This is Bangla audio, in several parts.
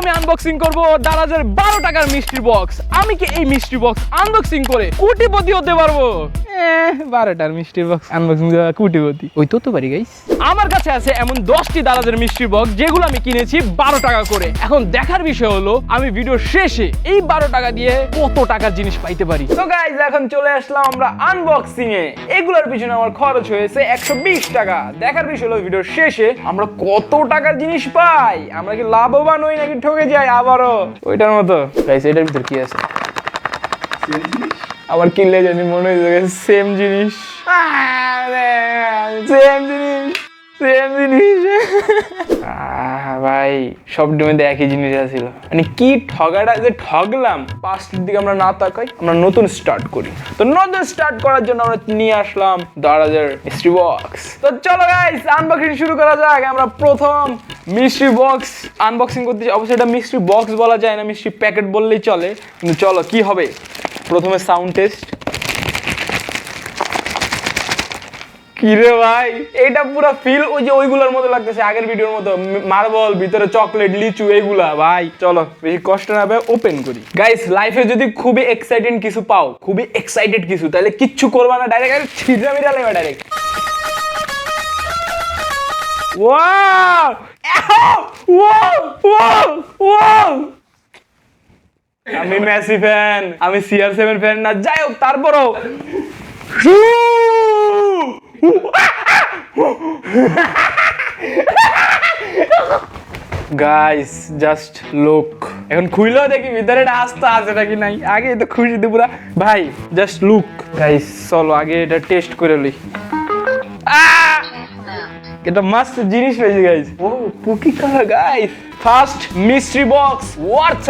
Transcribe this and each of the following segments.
আমি আনবক্সিং করব দারাজের 12 টাকার মিষ্টি বক্স। আমি কি এই মিষ্টি বক্স আনবক্সিং করে কোটিপতি হতে পারবো? 12টার মিষ্টি বক্স আনবক্সিং করে কোটিপতি ওই তো পারি গাইস। আমার কাছে আছে এমন 10টি দারাজের মিষ্টি বক্স যেগুলো আমি কিনেছি 12 টাকা করে। এখন দেখার বিষয় হলো আমি ভিডিও শেষে এই 12 টাকা দিয়ে কত টাকার জিনিস পাইতে পারি। তো গাইস এখন চলে আসলাম আমরা আনবক্সিং এ। এগুলোর পিছনে আমার খরচ হয়েছে 120 টাকা। দেখার বিষয় হলো ভিডিও শেষে আমরা কত টাকার জিনিস পাই, আমরা কি লাভবান হই নাকি ঠকে যাই আবারও ওইটার মতো। গাইস এটার ভিতর কি আছে? আমার কিনলে জানি মনে হয়ে সেম জিনিস, সেম জিনিস, সেম জিনিস। ভাই সবটার মধ্যে একই জিনিস আছিল, মানে কি ঠগাটা যে ঠগলাম। পাঁচটার দিকে আমরা না তাকাই, আমরা নতুন স্টার্ট করি। তো নতুন স্টার্ট করার জন্য আমরা নিয়ে আসলাম দারাজের মিষ্টি বক্স। তো চলো গাইস আনবক্সিং শুরু করা যাক। আমরা প্রথম মিষ্টি বক্স আনবক্সিং করতে, অবশ্যই এটা মিষ্টি বক্স বলা যায় না, মিষ্টি প্যাকেট বললেই চলে। কিন্তু চলো কি হবে, প্রথমে সাউন্ড টেস্ট। কিরে ভাই এটা পুরো ফিল ওই যে ওইগুলোর মতো লাগতেছে, আগের ভিডিওর মতো, মার্বল ভিতরে চকলেট লিচু এইগুলা। ভাই চলো বেশি কষ্ট না হবে, ওপেন করি। গাইস লাইফে যদি খুবই এক্সাইটেড কিছু পাও, খুবই এক্সাইটেড কিছু, তাহলে কিচ্ছু করবা না, ডাইরেক্ট ছিড়া মিরা লেবা direct. Wow wow wow wow. আমি মেসি ফ্যান, আমি CR7 ফ্যান না, যাই হোক তারপরও গাইস জাস্ট লুক। এখন খুইলেও দেখি ভিতরে এটা আস্তে আছে নাকি নাই, আগে তো খুশি দি পুরা। ভাই জাস্ট লুক গাইস, চলো আগে এটা টেস্ট করে লই। এটা মাস্ট জিনিস রয়েছে গাইস। ও pookie colour guys. First mystery box worth.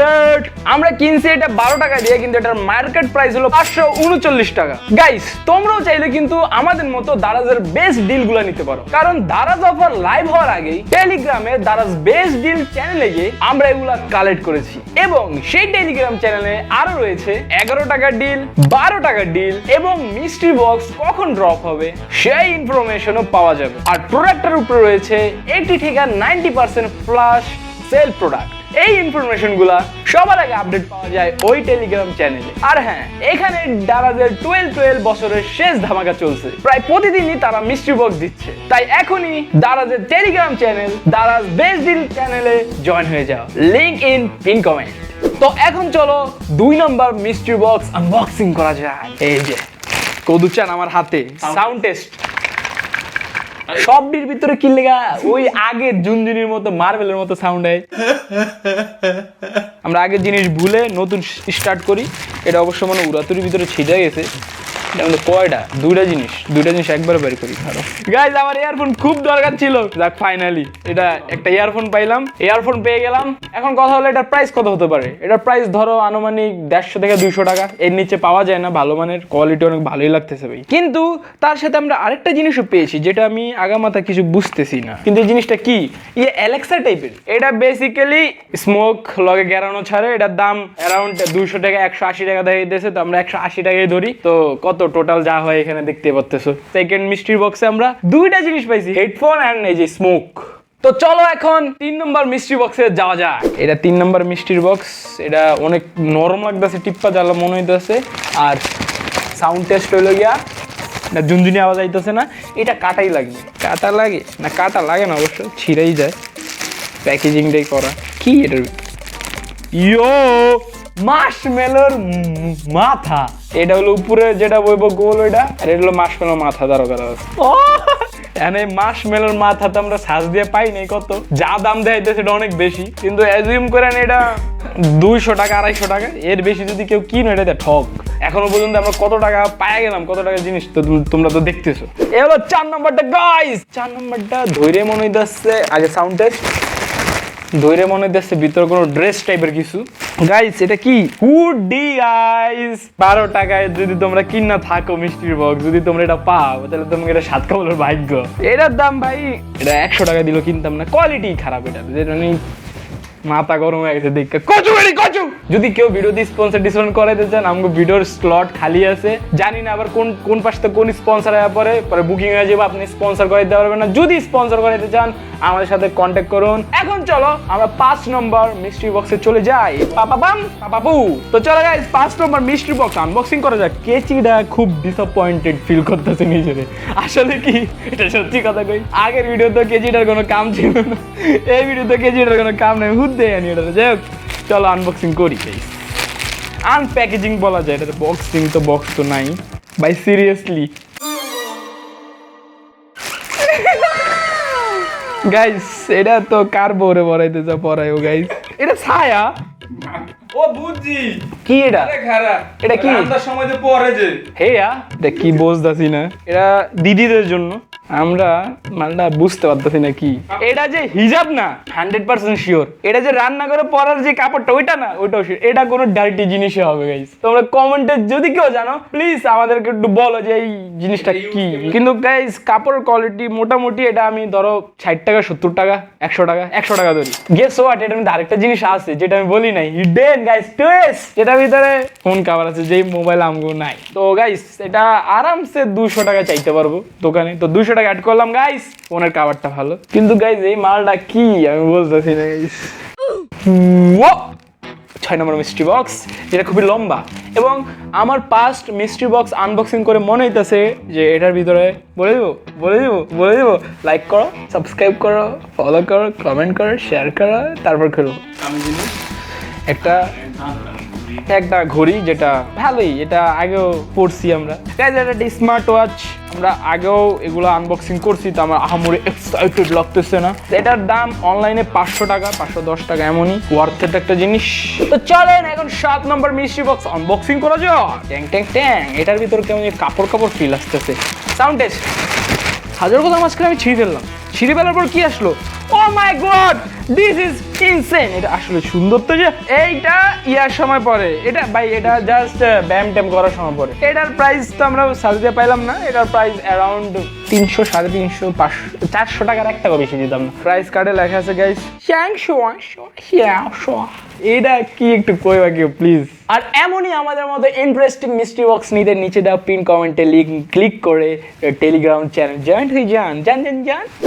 আমরা কিনছি এটা 12 টাকা দিয়ে, কিন্তু এটার মার্কেট প্রাইস হলো 539 টাকা। গাইস তোমরাও চাইলে কিন্তু আমাদের মতো দারাজের বেস্ট ডিল গুলো নিতে পারো, কারণ দারাজ অফার লাইভ হওয়ার আগেই টেলিগ্রামে দারাজ বেস্ট ডিল চ্যানেলে গিয়ে আমরা এগুলা কালেক্ট করেছি, এবং সেই টেলিগ্রাম চ্যানেলে আরো রয়েছে 11 টাকার ডিল, 12 টাকার ডিল, এবং মিস্ট্রি বক্স কখন ড্রপ হবে সেই ইনফরমেশনও পাওয়া যাবে। আর প্রোডাক্টের উপরে রয়েছে 80 থেকে 90% ফ্ল্যাশ সেল প্রোডাক্ট। এই ইনফরমেশন গুলা সবার আগে আপডেট পাওয়া যায় ওই টেলিগ্রাম চ্যানেলে। আর হ্যাঁ, এখানে দারাজের 12 বছরের শেষ ধামাকা চলছে, প্রায় প্রতিদিনই তারা মিস্ট্রি বক্স দিচ্ছে। তাই এখনই দারাজের Telegram channel Daraz best deal চ্যানেলে জয়েন হয়ে যাও, লিংক ইন পিন কমেন্ট। তো এখন চলো 2 নম্বর মিস্ট্রি বক্স আনবক্সিং করা যায়। এই যে কদুচান আমার হাতে, সাউন্ড টেস্ট। সবটির ভিতরে কি লেগা ওই আগের জুনজুনির মতো মার্বেলের মতো সাউন্ড হয়। আমরা আগের জিনিস ভুলে নতুন স্টার্ট করি। এটা অবশ্য মানে উড়াতুরির ভিতরে ছিটে গেছে। কয়টা দুইটা জিনিস একবার বের করি। গাইস আমার ইয়ারফোন খুব দরকার ছিল, যাক ফাইনালি এটা একটা ইয়ারফোন পাইলাম, ইয়ারফোন পেয়ে গেলাম। এখন কথা হলো এটার প্রাইস কত হতে পারে। এটার প্রাইস ধরো আনুমানিক 150 থেকে 200 টাকা, এর নিচে পাওয়া যায় না। ভালো মানের, কোয়ালিটি অনেক ভালোই লাগতেছে ভাই। কিন্তু তার সাথে আমরা আরেকটা জিনিসও পেয়েছি যেটা আমি আগামাথা কিছু বুঝতেছি না। কিন্তু এই জিনিসটা কি, ইয়ে অ্যালেক্সা টাইপের। এটা বেসিক্যালি স্মোক লগে গেরানো ছাড়ে। এটার দাম অ্যারাউন্ড 200 টাকা 180 টাকা দেখাইতেছে, তো আমরা 180 টাকায় ধরি। তো কত টোটাল যা হয় এখানে দেখতে পাচ্তেছো। সেকেন্ড মিস্ট্রি বক্সে আমরা দুইটা জিনিস পাইছি, হেডফোন এন্ড এই যে স্মোক। তো চলো এখন 3 নম্বর মিস্ট্রি বক্সে যাওয়া যাক। এটা 3 নম্বর মিস্ট্রির বক্স। এটা অনেক নরম লাগতেছে, টিপ্পা জ্বালা মনে হইতেছে। আর সাউন্ড টেস্ট হইলো গিয়া না, ঝুনঝুনি আওয়াজ আইতেছে না। এটা কাটাই লাগবে, কাটা লাগে না, কাটা লাগে না অবশ্য, ছিঁড়াই যায়। প্যাকেজিংটাই করা কি এটার, ইয়ো মার্শমেলোর মাথা। এটা হলো উপরে যেটা বইব গোল ওইটা, আর এটা হলো মার্শমেলোর মাথা দ্বারা করা আছে। এখানে মার্শমেলোর মাথা তো আমরা সাজ দিয়ে পাই নাই, কত যা দাম দেয় সেটা অনেক বেশি। কিন্তু অ্যাজিউম করেন এটা 200 টাকা 250 টাকা, এর বেশি যদি কেউ কিনো এটা ঠক। এখনো পর্যন্ত আমরা কত টাকা পাই গেলাম, কত টাকা জিনিস তো তোমরা তো দেখতেছো। এ হলো 4 নম্বরটা গাইস। 4 নম্বরটা ধৈর্য মনে হইতেছে, আগে সাউন্ড টেস্ট। ধৈর্য মনে হইতেছে ভিতরে কোনো ড্রেস টাইপের কিছু। গাইস এটা কি হুডি গাইস। 12 টাকায় যদি তোমরা কিনা থাকো মিষ্টির বক্স, যদি তোমরা এটা পাও তাহলে তোমাকে এটা সাত কামড়ের ভাগ্য। এটার দাম ভাই এটা 100 টাকা দিলেও কিনতাম না, কোয়ালিটি খারাপ। এটা মাথা গরম হয়ে গেছে দেখে কচু বেরি কচু। যদি কেউ ভিডিও দিয়ে স্পন্সর ডিসকাউন্ট করাইতে চান আমাকে ভিডিওর স্লট খালি আছে, জানি না আবার কোন পাশ থেকে কোন স্পন্সর আয়া পরে বুকিং হয়ে যাবে, আপনি স্পন্সর করাইতে পারবেন না। যদি স্পন্সর করাইতে চান আমাদের সাথে কন্ট্যাক্ট করুন। এখন চলো আমরা 5 নম্বর মিস্ট্রি বক্সে চলে যাই। পাপাপু তো চলো গাইস 5 নম্বর মিস্ট্রি বক্স আনবক্সিং করা যাক। কেচিটা খুব ডিসঅ্যাপয়েন্টেড ফিল করতেছে নিজেরে। আসলে কি এটা সত্যি কথা কই, আগের ভিডিওতে কেচিটার কোনো কাম ছিল না, এই ভিডিওতে কেচিটার কোনো কাম নেই, হুদ্দে আনি এটা। যাই হোক চলো আনবক্সিং করি। আনপ্যাকেজিং বলা যায় এটা, বক্সিং তো বক্স তো নাই ভাই, সিরিয়াসলি গাইস এটা তো কার বরে বরাইতে যা পড়ায়ও গাইস, এটা ছায়া। ও বুঝছি কি এটা? আরে খারাপ এটা কি? রান্নার সময় যে পরে যে হেয়া এটা কি বুঝতাছি না, এটা দিদিদের জন্য, আমরা মালটা বুঝতে পারতেছি না কি এটা। যে হিজাব না 100% শিওর, এটা যে রান্না করে পরার যে কাপড়টা ওইটা না, ওইটাও শিওর এটা কোনো ডার্টি জিনিসই হবে গাইস। তোমরা কমেন্টে যদি কেউ জানো প্লিজ আমাদেরকে একটু বলো যে এই জিনিসটা কি। কিন্তু গাইস কাপড়ের কোয়ালিটি মোটামুটি, এটা আমি ধরো 60 টাকা 70 টাকা 100 টাকা ধরি। গেস হোয়াট, এটা আমি আরেকটা জিনিস আছে যেটা আমি বলি নাই, হিডেন গাইস টুইস্ট, যেটার ভিতরে ফোন কভার আছে যেই মোবাইল আমগো নাই। তো গাইস এটা আরামসে 200 টাকা চাইতে পারবো দোকানে, তো 200 টাকা অ্যাড করলাম গাইস। ফোনের কাভারটা ভালো, কিন্তু গাইস এই মালটা কি আমি বলতেছি না গাইস। 6 নম্বর মিস্ট্রি বক্স, যেটা খুবই লম্বা এবং আমার পাস্ট মিস্ট্রি বক্স আনবক্সিং করে মনে হইতেছে যে এটার ভিতরে বলে দিব লাইক করো, সাবস্ক্রাইব করো, ফলো করো, কমেন্ট করো, শেয়ার করো, তারপর খেলো। একটা ঘড়ি যেটা ভালোই, এটা আগেও পড়ছি আমরা। একটা স্মার্ট ওয়াচ, আমরা আগেও এগুলো আনবক্সিং করছি, তো আমার আহামরি এক্সাইটেড লাগতেছে না। এটার দাম অনলাইনে 500 টাকা 510 টাকা, এমনই ওয়ার্থের একটা জিনিস। তো চলেন এখন 7 নম্বর মিস্ট্রি বক্স আনবক্সিং করা যাক। ট্যাং ট্যাং ট্যাং, এটার ভিতর কেমন কাপড় ফিল আসতেছে। Sound test. হাজার কথা মাঝখানে আমি ছিঁড়ে ফেলার পর কি আসলো, ও মাই গড দিস ইজ ইনসেন। এটা আসলে সুন্দর তো, যে এইটা ইয়ার সময় পরে, এটা ভাই এটা জাস্ট ব্যাম ট্যাম করার সময় পরে। এটার প্রাইস তো আমরা সাজতে পাইলাম না, এটার প্রাইস অ্যারাউন্ড 300 350 500 400 টাকার এক টাকা বেশি দিতাম না। প্রাইস কার্ডে লেখা আছে গাইস 500। এটা কি একটু কইবা কেউ প্লিজ। আর এমনই আমাদের মতো ইন্টারেস্টিং মিস্ট্রি বক্স নিতে নিচে দাও পিন কমেন্টে লিংক ক্লিক করে টেলিগ্রাম চ্যানেল জয়েন্ট হয়ে যান।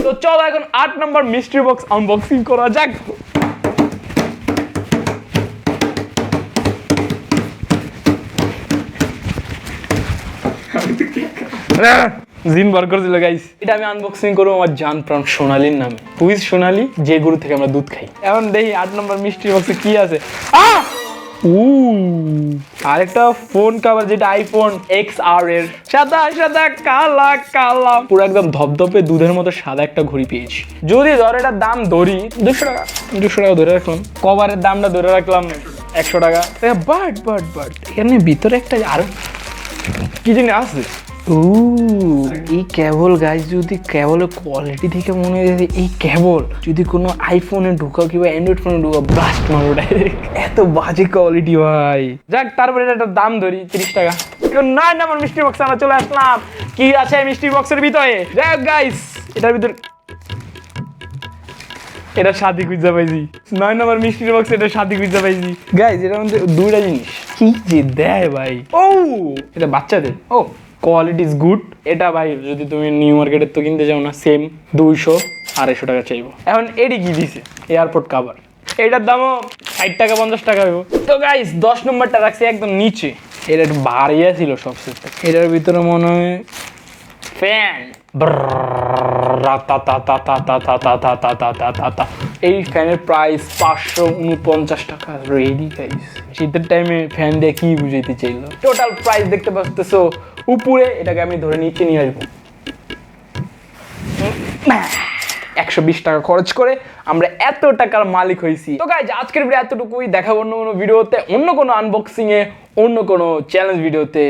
তো চলো এখন 8 নম্বর মিস্ট্রি বক্স আনবক্সিং করা যাক। জিন বার করছিল গাইস। এটা আমি আনবক্সিং করবো আমার জান প্রাণ সোনালির নামে। হুইজ সোনালি, যে গরু থেকে আমরা দুধ খাই। এখন দেখি 8 নম্বর মিস্ট্রি বক্সে কি আছে। আরেকটা ফোন কভার, যেটা আইফোন XR এর, সাদা কালা পুরো একদম ধপধপে দুধের মতো সাদা একটা ঘড়ি পেয়েছি। যদি ধর এটার দাম ধরি 200 টাকা ধরে রাখলাম, কভারের দামটা ধরে রাখলাম 100 টাকা। বাট এখানে ভিতরে একটা আরো কি জানি আছে। এই কেবল গাইস, যদি কেবলের কোয়ালিটি থেকে মনে হয় এই কেবল যদি কোনো আইফোনে ঢুকাও কিংবা অ্যান্ড্রয়েড ফোনে ঢুকাও ব্লাস্ট মারো ডাইরেক্ট, এত বাজে কোয়ালিটি ভাই। যাক তারপরে এটার দাম ধরি 30 টাকা। 9 নম্বর মিস্ট্রি বক্স আমরা চলে আসলাম। কি আছে মিস্ট্রি বক্সের ভিতরে? যাই হোক গাইস, এটার ভিতরে এটা শাদি খুঁজা পাইছি। 9 নম্বর মিস্ট্রি বক্স, এটা শাদি খুঁজা পাইছি গাইস। এটার মধ্যে দুইটা জিনিস কি যে দেয় ভাই। এটা বাচ্চাদের। Quality is good. এটা ভাই যদি তুমি নিউ মার্কেটের তো কিনতে যাও না, সেম 200 250 টাকা চাইবো। এখন এটি কি দিছে, এয়ারপোর্ট কাভার, এটার দামও 60 টাকা 50 টাকা হইব। তো গাইস 10 নম্বরটা রাখছি একদম নিচে। এটা একটু বাড়িয়া ছিল সবচেয়ে। এটার ভিতরে মনে হয় ফ্যান, এই ফ্যানের প্রাইস 549 টাকা। রেডি গাইস, শীতের টাইমে ফ্যান দিয়ে কি বুঝাইতে চাইলো। টোটাল প্রাইস দেখতে পাচ্তেছো উপরে, এটাকে আমি ধরে নিচে নিয়ে আসবো। 120 টাকা খরচ করে আমরা এত টাকার মালিক হয়েছি। তো গাইজ আজকের ভিডিও এতটুকুই। দেখাবো অন্য কোনো ভিডিওতে, অন্য কোনো আনবক্সিং এ, অন্য কোনো চ্যালেঞ্জ ভিডিওতে।